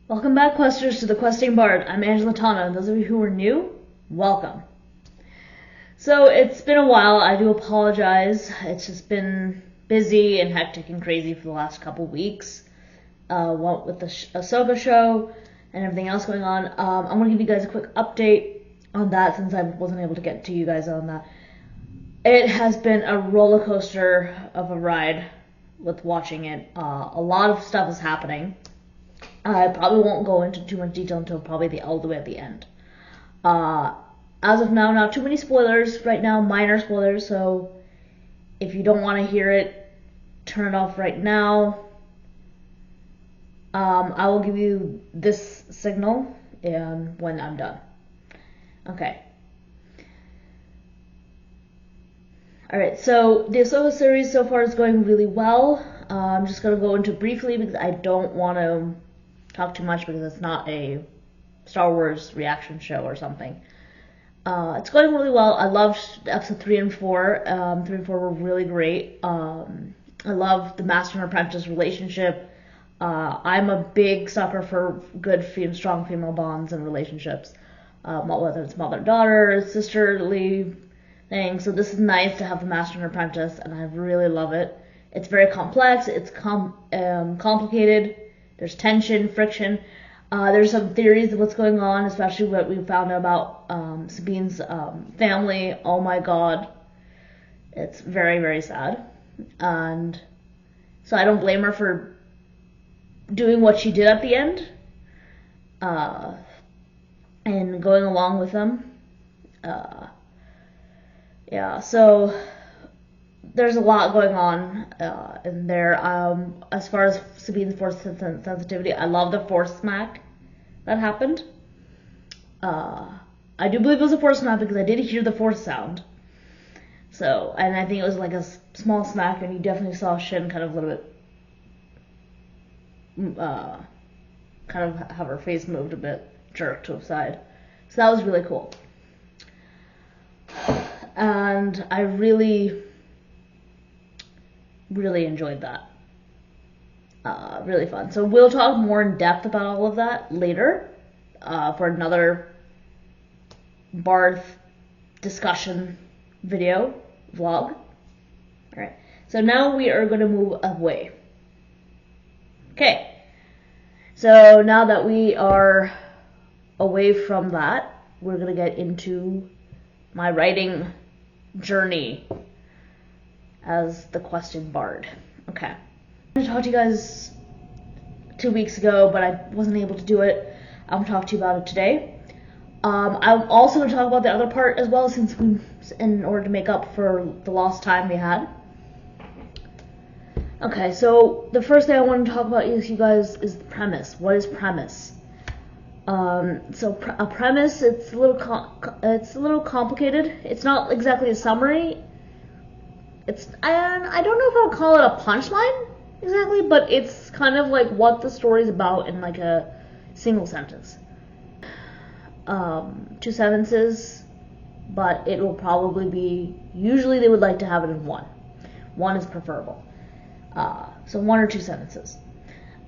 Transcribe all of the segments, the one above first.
Welcome back, questers, to the Questing Bard. I'm Angela Tana. Those of you who are new, welcome. So it's been a while. I do apologize. It's just been busy and hectic and crazy for the last couple weeks. What with the Ahsoka show and everything else going on. I'm going to give you guys a quick update on that since I wasn't able to get to you guys on that. It has been a roller coaster of a ride with watching it. A lot of stuff is happening. I probably won't go into too much detail until probably all the way at the end. As of now, not too many spoilers right now, minor spoilers, so if you don't want to hear it, turn it off right now. I will give you this signal and when I'm done. Okay. Alright, so the Ahsoka series so far is going really well. I'm just going to go into briefly because I don't want to talk too much because it's not a Star Wars reaction show or something. It's going really well. I loved episode 3 and 4. 3 and 4 were really great. I love the master and apprentice relationship. I'm a big sucker for good, strong female bonds and relationships. Whether it's mother-daughter, sisterly thing. So this is nice to have the master and apprentice, and I really love it. It's very complex. It's complicated. There's tension, friction. There's some theories of what's going on, especially what we found out about Sabine's family. Oh my god. It's very, very sad. And so I don't blame her for doing what she did at the end. And going along with them. Yeah, so there's a lot going on in there. As far as Sabine's force sensitivity, I love the force smack that happened. I do believe it was a force smack because I did hear the force sound. So, and I think it was like a small smack, and you definitely saw Shin kind of a little bit, kind of have her face moved a bit, jerked to the side. So that was really cool. And I really enjoyed that. Really fun. So we'll talk more in depth about all of that later for another Barth discussion video vlog. Alright, so now we are going to move away. Okay, so now that we are away from that, we're going to get into my writing journey as the Questing Bard. Okay. I talked to you guys 2 weeks ago, but I wasn't able to do it. I'm going to talk to you about it today. I'm also going to talk about the other part as well, since in order to make up for the lost time we had. Okay, so the first thing I want to talk about with you guys is the premise. What is premise? A premise, it's a little complicated. It's not exactly a summary. I don't know if I'll call it a punchline exactly, but it's kind of like what the story's about in like a single sentence. 2 sentences, but it will probably be, usually they would like to have it in one. One is preferable. So 1 or 2 sentences.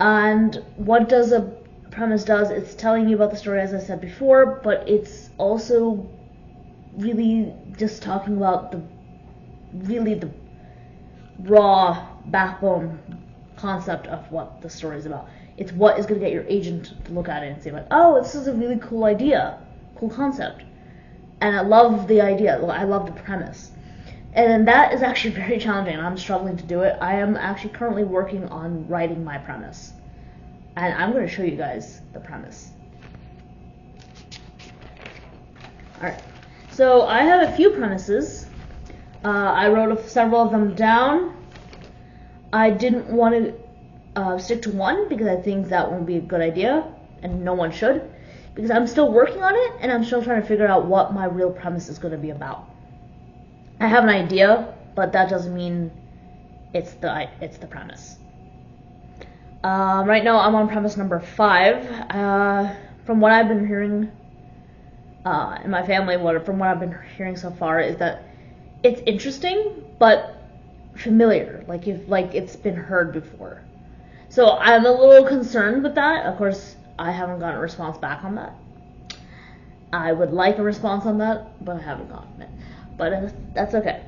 And what does a premise does, it's telling you about the story as I said before, but it's also really just talking about the raw backbone concept of what the story is about. It's what is going to get your agent to look at it and say like, oh, this is a really cool idea, cool concept. And I love the idea, I love the premise. And that is actually very challenging. I'm struggling to do it. I am actually currently working on writing my premise. And I'm going to show you guys the premise. Alright, so I have a few premises. I wrote several of them down. I didn't want to stick to one because I think that won't be a good idea, and no one should, because I'm still working on it and I'm still trying to figure out what my real premise is going to be about. I have an idea, but that doesn't mean it's the premise. Right now I'm on premise number 5. From what I've been hearing in my family, from what I've been hearing so far, is that it's interesting but familiar, like it's been heard before. So I'm a little concerned with that. Of course, I haven't gotten a response back on that. I would like a response on that, but I haven't gotten it. But that's okay.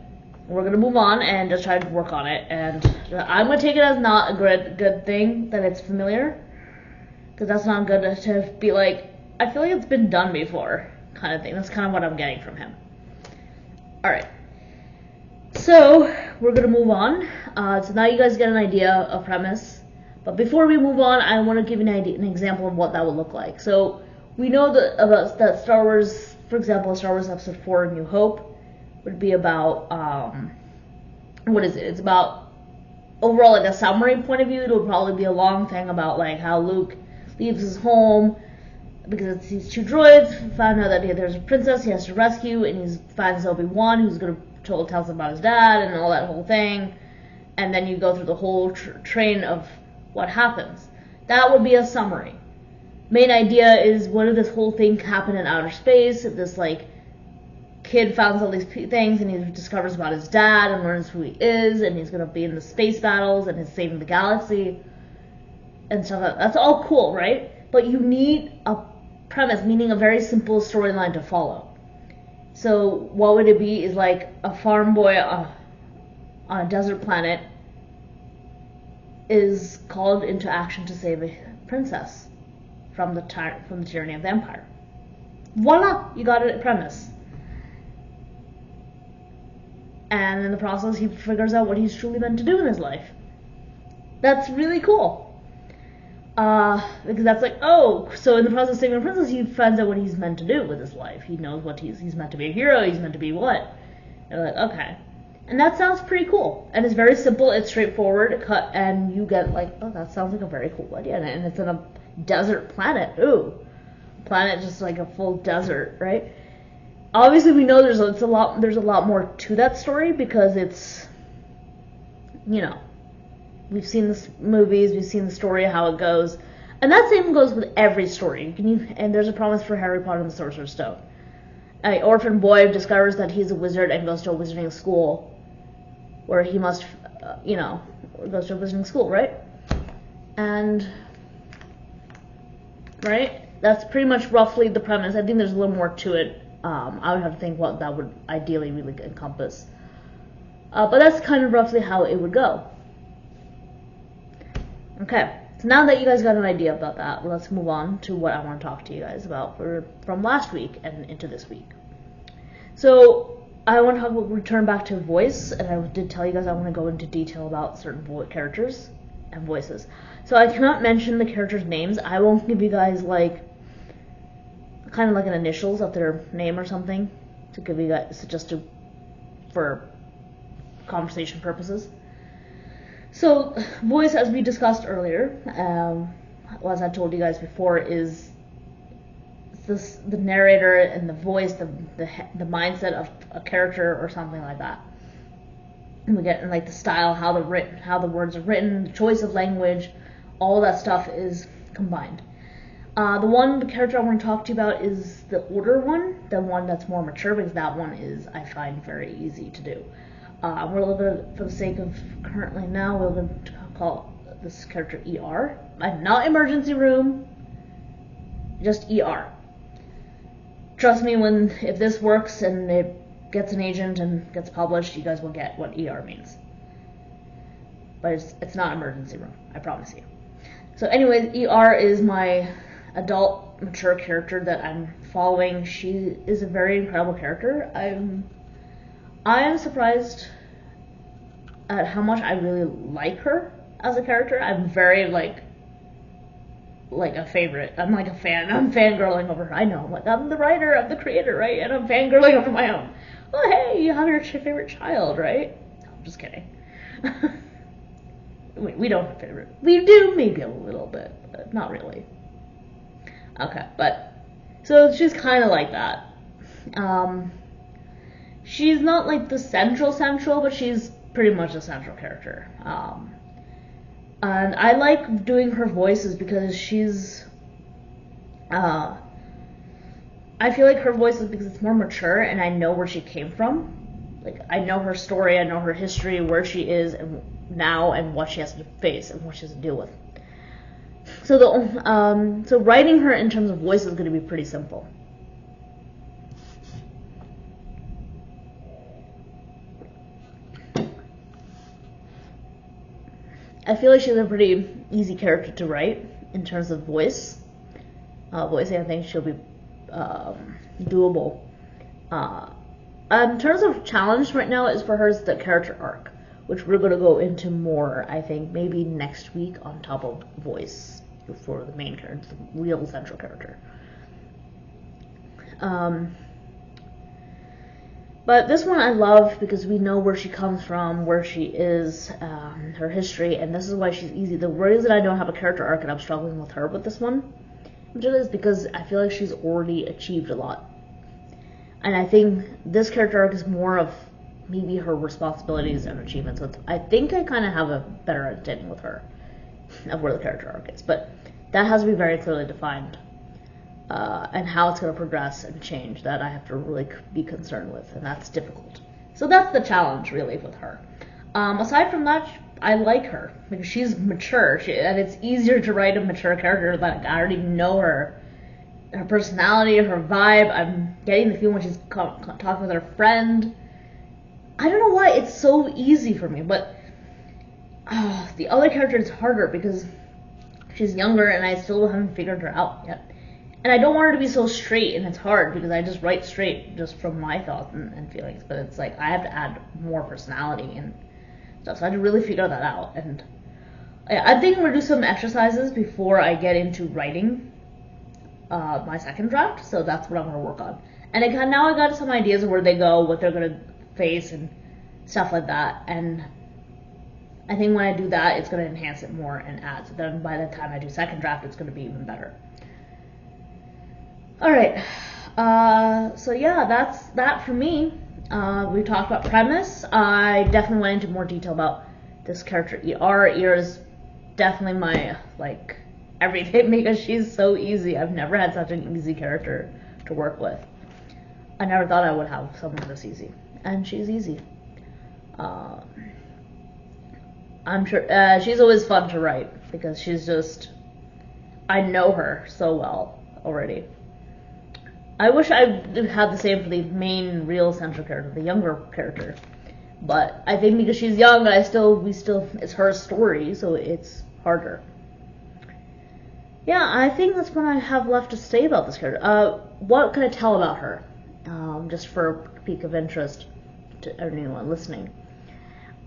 We're gonna move on and just try to work on it. And I'm gonna take it as not a good thing that it's familiar, because that's not good to be like, I feel like it's been done before, kind of thing. That's kind of what I'm getting from him. All right. So we're gonna move on. So now you guys get an idea of premise. But before we move on, I want to give you an example of what that would look like. So we know that Star Wars, for example, Star Wars Episode 4: A New Hope would be about, what is it? It's about, overall, like a summary point of view, it would probably be a long thing about like how Luke leaves his home because it's these two droids, found out that there's a princess he has to rescue, and he finds Obi-Wan, who's going to tell him about his dad and all that whole thing. And then you go through the whole train of what happens. That would be a summary. Main idea is, what did this whole thing happen in outer space? This like kid finds all these things, and he discovers about his dad and learns who he is, and he's gonna be in the space battles and he's saving the galaxy and stuff like that. That's all cool, right? But you need a premise, meaning a very simple storyline to follow. So what would it be? Is like a farm boy on a desert planet is called into action to save a princess from the tyranny of the Empire. Voila! You got a premise. And in the process, he figures out what he's truly meant to do in his life. That's really cool. Because that's like, oh, so in the process of saving a princess, he finds out what he's meant to do with his life. He knows what he's meant to be a hero, he's meant to be what. And like, okay. And that sounds pretty cool. And it's very simple, it's straightforward, and you get like, oh, that sounds like a very cool idea. And it's in a desert planet. Ooh. Planet just like a full desert, right? Obviously we know there's a lot more to that story, because it's, you know, we've seen the movies, we've seen the story, how it goes. And that same goes with every story. And there's a promise for Harry Potter and the Sorcerer's Stone. An orphan boy discovers that he's a wizard and goes to a wizarding school, where he must, goes to a wizarding school, right? And, right? That's pretty much roughly the premise. I think there's a little more to it. I would have to think what that would ideally really encompass. But that's kind of roughly how it would go. Okay, so now that you guys got an idea about that, let's move on to what I want to talk to you guys about from last week and into this week. So I want to return back to voice, and I did tell you guys I want to go into detail about certain characters and voices. So I cannot mention the characters' names. I won't give you guys like kind of like an initials of their name or something to give you guys for conversation purposes. So voice, as we discussed earlier, as I told you guys before, is the narrator and the voice, the mindset of a character or something like that. And we get like the style, how the words are written, the choice of language, all that stuff is combined. The character I want to talk to you about is the older one, the one that's more mature, because that one is, I find, very easy to do. We're a little bit, for the sake of currently now, we're going to call this character ER. Not emergency room, just ER. Trust me, if this works and it gets an agent and gets published, you guys will get what ER means. But it's not emergency room, I promise you. So anyways, ER is my adult, mature character that I'm following. She is a very incredible character. I am surprised at how much I really like her as a character. I'm very like a favorite. I'm like a fan. I'm fangirling over her. I know, I'm the writer, I'm the creator, right? And I'm fangirling over my own. Oh, hey, you have your favorite child, right? No, I'm just kidding. We don't have favorite. We do, maybe a little bit, but not really. Okay, but so she's kind of like that. She's not like the central, but she's pretty much a central character. And I like doing her voices because she's, I feel like her voice is because it's more mature and I know where she came from. Like, I know her story, I know her history, where she is and now and what she has to face and what she has to deal with. So writing her in terms of voice is going to be pretty simple. I feel like she's a pretty easy character to write in terms of voice. Voicing, I think she'll be doable. In terms of challenge right now is for her is the character arc, which we're going to go into more, I think, maybe next week on top of voice for the main character, the real central character. But this one I love because we know where she comes from, where she is, her history, and this is why she's easy. The reason I don't have a character arc and I'm struggling with her with this one, which is because I feel like she's already achieved a lot. And I think this character arc is more of maybe her responsibilities and achievements. So I think I kind of have a better understanding with her of where the character arc is. But that has to be very clearly defined. And how it's going to progress and change, that I have to really be concerned with, and that's difficult. So that's the challenge, really, with her. Aside from that, I like her, because she's mature, and it's easier to write a mature character that I already know her personality, her vibe. I'm getting the feeling when she's talking with her friend. I don't know why it's so easy for me, but the other character is harder, because she's younger, and I still haven't figured her out yet. And I don't want her to be so straight, and it's hard because I just write straight just from my thoughts and feelings. But it's like I have to add more personality and stuff, so I had to really figure that out. And I think I'm going to do some exercises before I get into writing my second draft, so that's what I'm going to work on. And now I got some ideas of where they go, what they're going to face, and stuff like that. And I think when I do that, it's going to enhance it more and add. So then by the time I do second draft, it's going to be even better. Alright, so yeah, that's that for me. We talked about premise. I definitely went into more detail about this character, ER. ER is definitely my, everything, because she's so easy. I've never had such an easy character to work with. I never thought I would have someone this easy. And she's easy. I'm sure, she's always fun to write, because she's just, I know her so well already. I wish I had the same for the main real central character, the younger character. But I think because she's young, it's her story, so it's harder. Yeah, I think that's what I have left to say about this character. What can I tell about her? Just for a peak of interest to anyone listening.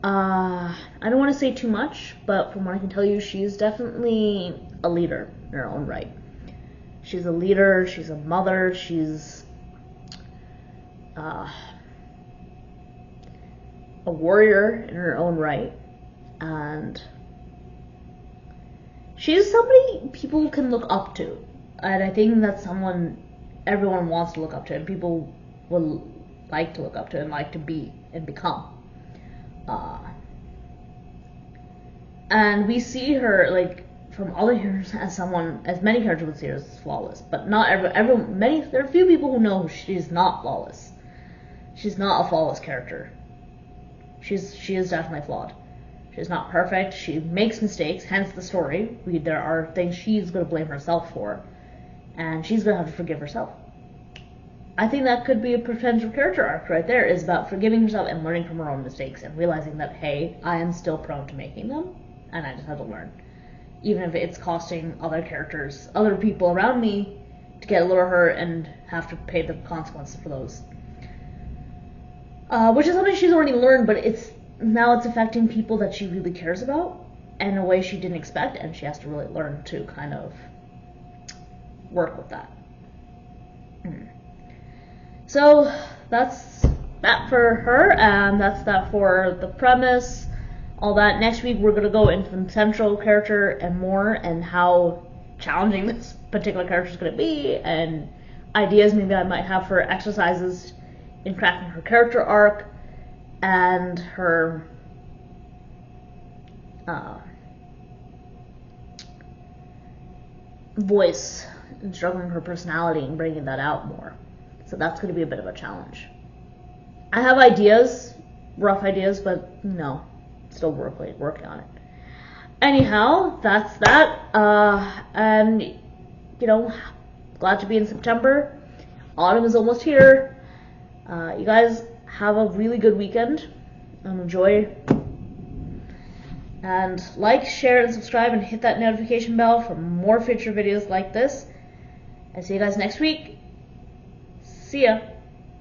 I don't want to say too much, but from what I can tell you, she's definitely a leader in her own right. She's a leader, she's a mother, she's a warrior in her own right, and she's somebody people can look up to, and I think that's someone everyone wants to look up to, and people will like to look up to and like to be and become. And we see her, from other characters as many characters would see her as flawless, but not there are a few people who know she's not flawless. She's not a flawless character. She is definitely flawed. She's not perfect. She makes mistakes, hence the story. There are things she's going to blame herself for, and she's going to have to forgive herself. I think that could be a potential character arc right there, is about forgiving herself and learning from her own mistakes and realizing that, hey, I am still prone to making them, and I just have to learn. Even if it's costing other people around me to get a little hurt and have to pay the consequences for those. Which is something she's already learned, but it's affecting people that she really cares about in a way she didn't expect, and she has to really learn to kind of work with that. So that's that for her, and that's that for the premise. All that. Next week we're going to go into the central character and more, and how challenging this particular character is going to be, and ideas maybe I might have for exercises in crafting her character arc and her voice, and struggling her personality and bringing that out more. So that's going to be a bit of a challenge. I have ideas, rough ideas, but still working on it. anyhow, that's that. And, you know, glad to be in September. Autumn is almost here. You guys have a really good weekend and enjoy. And like, share, and subscribe, and hit that notification bell for more future videos like this. And see you guys next week. See ya.